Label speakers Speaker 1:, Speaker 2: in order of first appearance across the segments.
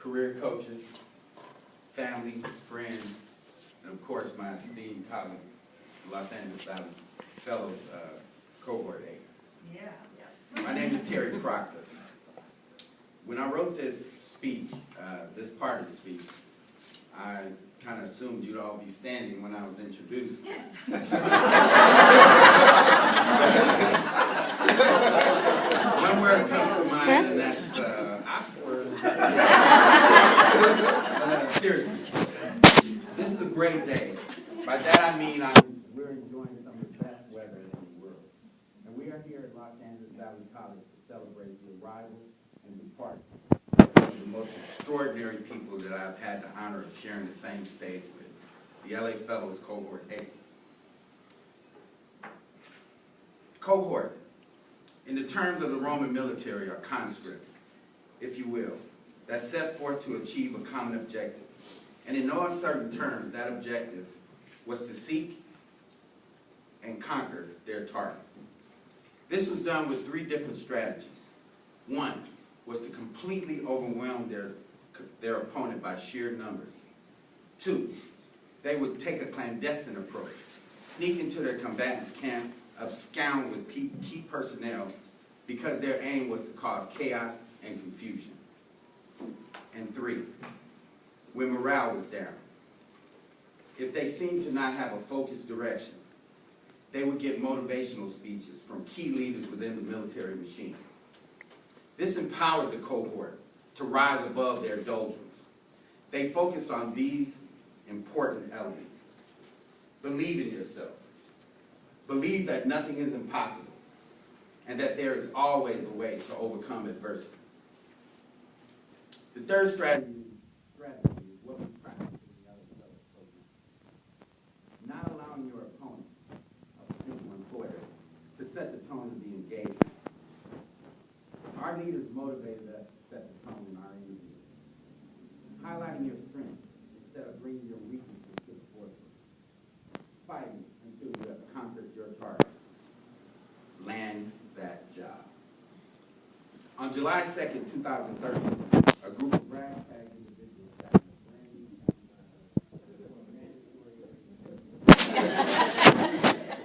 Speaker 1: career coaches, family, friends, and of course my esteemed colleagues, Los Angeles Valley Fellows, Cohort 8.
Speaker 2: Yeah.
Speaker 1: My name is Terry Proctor. When I wrote this speech, this part of the speech, I kind of assumed you'd all be standing when I was introduced. One word comes to mind, and that's awkward. Seriously, this is a great day. By that I mean we're enjoying some of the best weather in the world. And we are here at Los Angeles Valley College to celebrate the arrival and departure of the most extraordinary people that I've had the honor of sharing the same stage with, the LA Fellows Cohort 8. Cohort, in the terms of the Roman military, are conscripts, if you will, that set forth to achieve a common objective. And in no uncertain terms, that objective was to seek and conquer their target. This was done with three different strategies. One was to completely overwhelm their opponent by sheer numbers. Two, they would take a clandestine approach, sneak into their combatants' camp, abscond with key personnel because their aim was to cause chaos and confusion. And three, when morale was down, if they seemed to not have a focused direction, they would get motivational speeches from key leaders within the military machine. This empowered the cohort to rise above their doldrums. They focused on these important elements. Believe in yourself. Believe that nothing is impossible and that there is always a way to overcome adversity. The third strategy is what we practice in the LA Fellows program. Not allowing your opponent, a potential employer, to set the tone of the engagement. Our leaders motivated us to set the tone in our interviews, highlighting your strengths instead of bringing your weaknesses to the forefront. Fighting until you have conquered your target. Land that job. On July 2nd, 2013, a group of ragtag individuals sat in a brand new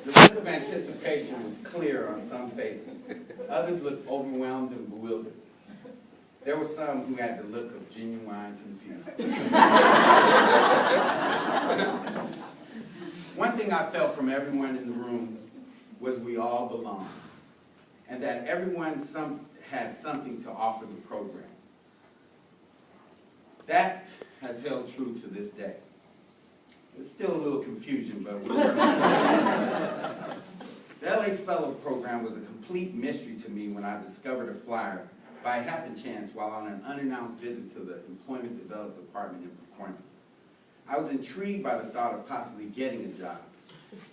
Speaker 1: The look of anticipation was clear on some faces. Others looked overwhelmed and bewildered. There were some who had the look of genuine confusion. One thing I felt from everyone in the room was we all belonged, and that everyone had something to offer the program. That has held true to this day. There's still a little confusion, but we're learning. The LA Fellows program was a complete mystery to me when I discovered a flyer by happen chance while on an unannounced visit to the Employment Development Department in Proctor. I was intrigued by the thought of possibly getting a job.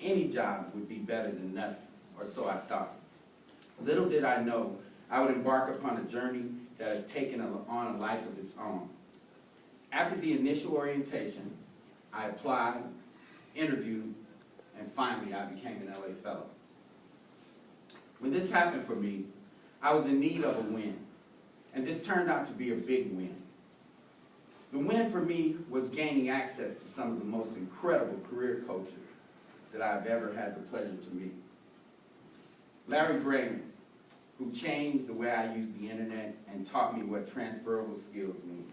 Speaker 1: Any job would be better than nothing, or so I thought. Little did I know I would embark upon a journey that has taken on a life of its own. After the initial orientation, I applied, interviewed, and finally I became an LA Fellow. When this happened for me, I was in need of a win, and this turned out to be a big win. The win for me was gaining access to some of the most incredible career coaches that I've ever had the pleasure to meet. Larry Brayman, who changed the way I use the internet and taught me what transferable skills mean.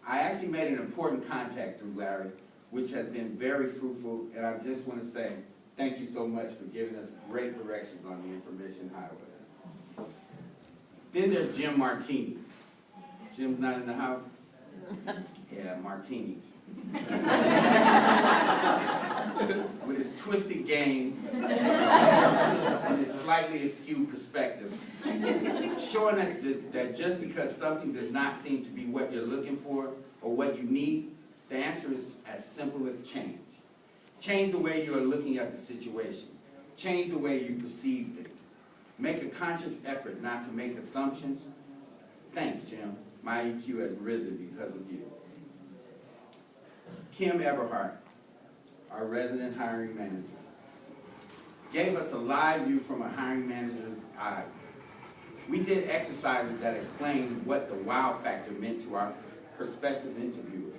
Speaker 1: I actually made an important contact through Larry, which has been very fruitful, and I just want to say thank you so much for giving us great directions on the information highway. Then there's Jim Martini. Jim's not in the house? Yeah, Martini. With his twisted games and his slightly askew perspective, showing us that just because something does not seem to be what you're looking for or what you need, the answer is as simple as change. Change the way you are looking at the situation. Change the way you perceive things. Make a conscious effort not to make assumptions. Thanks, Jim. My EQ has risen because of you. Kim Eberhardt, our resident hiring manager, gave us a live view from a hiring manager's eyes. We did exercises that explained what the wow factor meant to our prospective interviewers.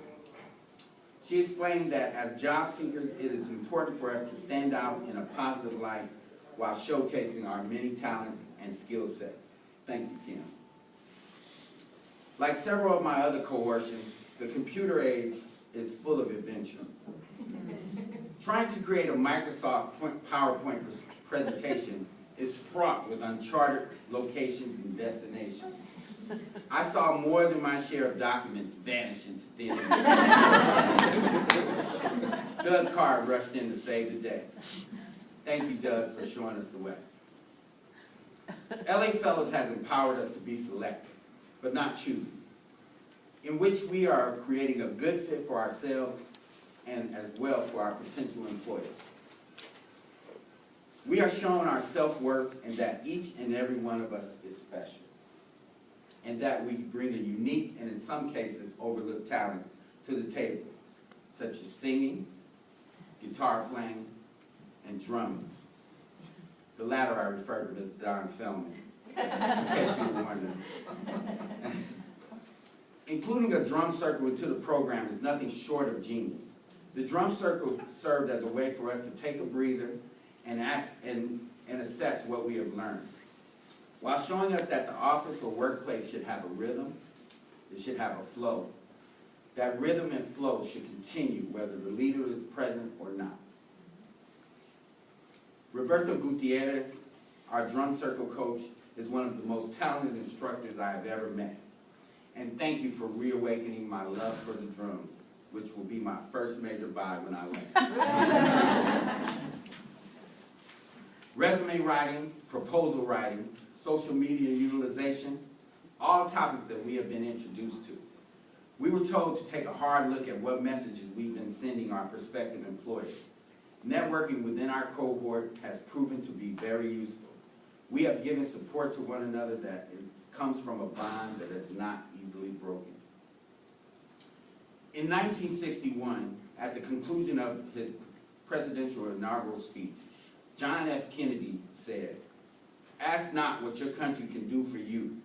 Speaker 1: She explained that as job seekers, it is important for us to stand out in a positive light while showcasing our many talents and skill sets. Thank you, Kim. Like several of my other cohortions, the computer age is full of adventure. Trying to create a Microsoft PowerPoint presentation is fraught with uncharted locations and destinations. I saw more than my share of documents vanish into thin air. Doug Carr rushed in to save the day. Thank you, Doug, for showing us the way. LA Fellows has empowered us to be selective, but not choosy, in which we are creating a good fit for ourselves and as well for our potential employers. We are showing our self-worth and that each and every one of us is special, and that we bring a unique and in some cases overlooked talents to the table, such as singing, guitar playing, and drumming. The latter I refer to as Don Feldman, in case you were wondering. Including a drum circle into the program is nothing short of genius. The drum circle served as a way for us to take a breather and assess what we have learned, while showing us that the office or workplace should have a rhythm, it should have a flow. That rhythm and flow should continue whether the leader is present or not. Roberto Gutierrez, our drum circle coach, is one of the most talented instructors I have ever met. And thank you for reawakening my love for the drums, which will be my first major buy when I land. Resume writing, proposal writing, social media utilization, all topics that we have been introduced to. We were told to take a hard look at what messages we've been sending our prospective employers. Networking within our cohort has proven to be very useful. We have given support to one another that comes from a bond that is not easily broken. In 1961, at the conclusion of his presidential inaugural speech, John F. Kennedy said, "Ask not what your country can do for you,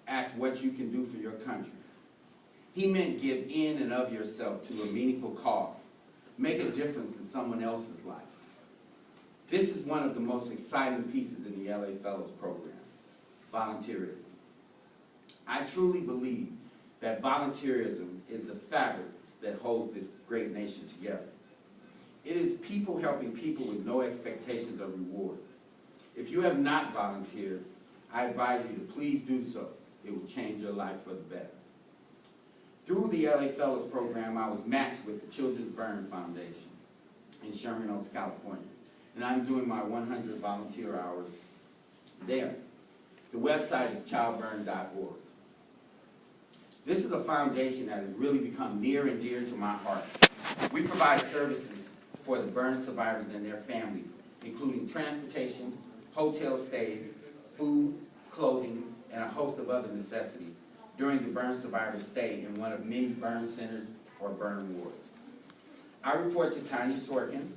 Speaker 1: ask what you can do for your country." He meant give in and of yourself to a meaningful cause. Make a difference in someone else's life. This is one of the most exciting pieces in the LA Fellows program, volunteerism. I truly believe that volunteerism is the fabric that holds this great nation together. It is people helping people with no expectations of reward. If you have not volunteered, I advise you to please do so. It will change your life for the better. Through the LA Fellows program, I was matched with the Children's Burn Foundation in Sherman Oaks, California, and I'm doing my 100 volunteer hours there. The website is childburn.org. This is a foundation that has really become near and dear to my heart. We provide services for the burn survivors and their families, including transportation, hotel stays, food, clothing, and a host of other necessities during the burn survivor's stay in one of many burn centers or burn wards. I report to Tanya Sorkin,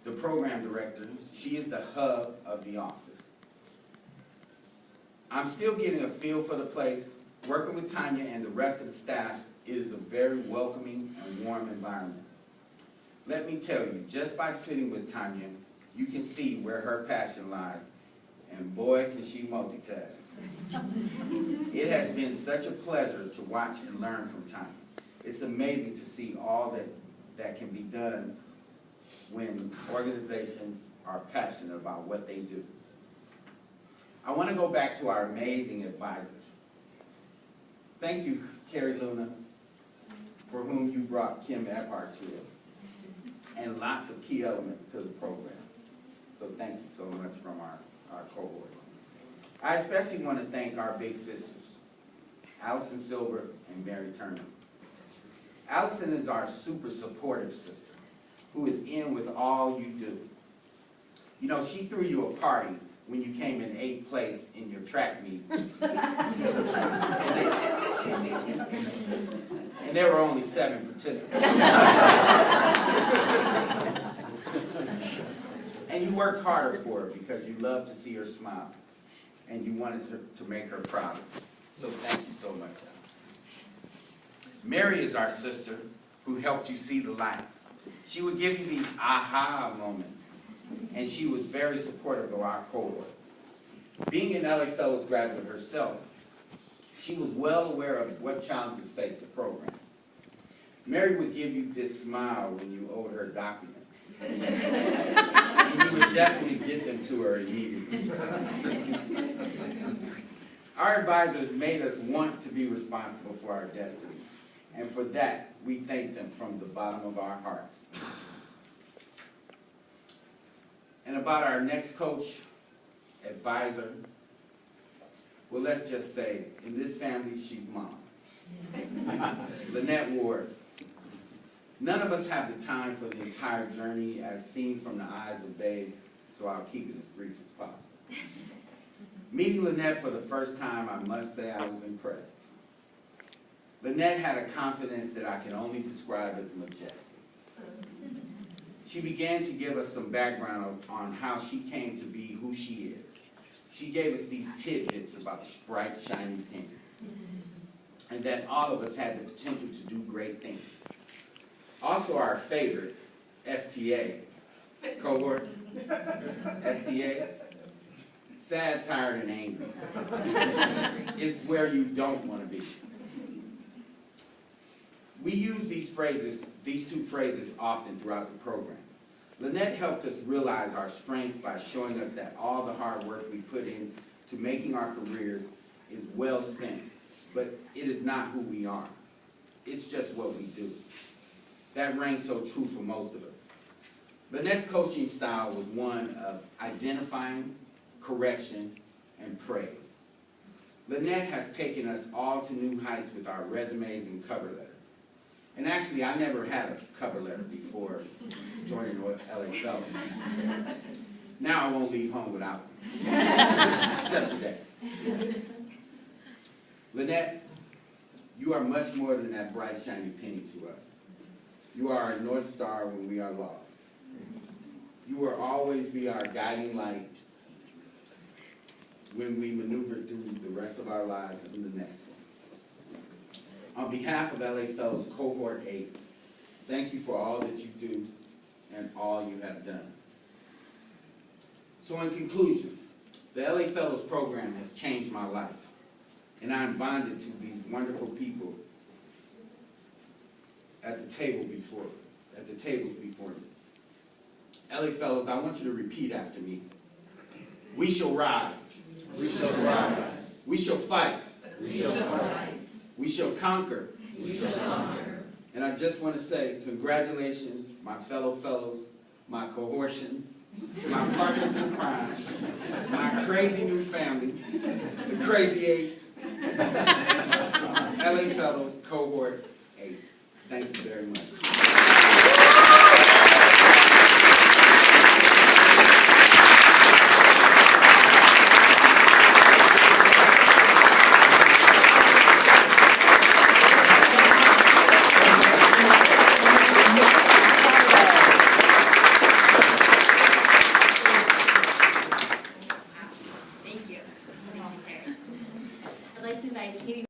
Speaker 1: the program director. She is the hub of the office. I'm still getting a feel for the place. Working with Tanya and the rest of the staff, it is a very welcoming and warm environment. Let me tell you, just by sitting with Tanya, you can see where her passion lies, and boy, can she multitask. It has been such a pleasure to watch and learn from Tanya. It's amazing to see all that can be done when organizations are passionate about what they do. I want to go back to our amazing advisors. Thank you, Carrie Luna, for whom you brought Kim Ephardt to us, and lots of key elements to the program. So thank you so much from our cohort. I especially want to thank our big sisters, Allison Silver and Mary Turner. Allison is our super supportive sister, who is in with all you do. You know, she threw you a party when you came in 8th place in your track meet. And there were only 7 participants. And you worked harder for her because you loved to see her smile and you wanted to make her proud. So thank you so much, Allison. Mary is our sister who helped you see the light. She would give you these aha moments, and she was very supportive of our cohort. Being an LA Fellows graduate herself, she was well aware of what challenges faced the program. Mary would give you this smile when you owed her documents. And you would definitely get them to her immediately. Our advisors made us want to be responsible for our destiny. And for that, we thank them from the bottom of our hearts. And about our next coach, advisor, well, let's just say, in this family, she's mom. Lynette Ward. None of us have the time for the entire journey as seen from the eyes of babes, so I'll keep it as brief as possible. Meeting Lynette for the first time, I must say I was impressed. Lynette had a confidence that I can only describe as majestic. She began to give us some background on how she came to be who she is. She gave us these tidbits about bright, shiny pennies, and that all of us had the potential to do great things. Also our favorite, STA, Cohort, STA, sad, tired, and angry. It's where you don't want to be. We use these two phrases often throughout the program. Lynette helped us realize our strengths by showing us that all the hard work we put into making our careers is well spent, but it is not who we are. It's just what we do. That rang so true for most of us. Lynette's coaching style was one of identifying, correction, and praise. Lynette has taken us all to new heights with our resumes and cover letters. And actually, I never had a cover letter before joining LA Fellows. Now I won't leave home without one, except today. Lynette, you are much more than that bright, shiny penny to us. You are our North Star when we are lost. You will always be our guiding light when we maneuver through the rest of our lives and the next one. On behalf of LA Fellows Cohort 8, thank you for all that you do and all you have done. So in conclusion, the LA Fellows program has changed my life, and I am bonded to these wonderful people at the tables before me. LA Fellows, I want you to repeat after me. We shall rise.
Speaker 2: We shall rise.
Speaker 1: We shall fight.
Speaker 2: We shall fight.
Speaker 1: We shall conquer.
Speaker 2: We shall conquer.
Speaker 1: And I just want to say congratulations, my fellow fellows, my cohortians, my partners in crime, my crazy new family, the Crazy Eights, LA Fellows Cohort 8. Thank you very much.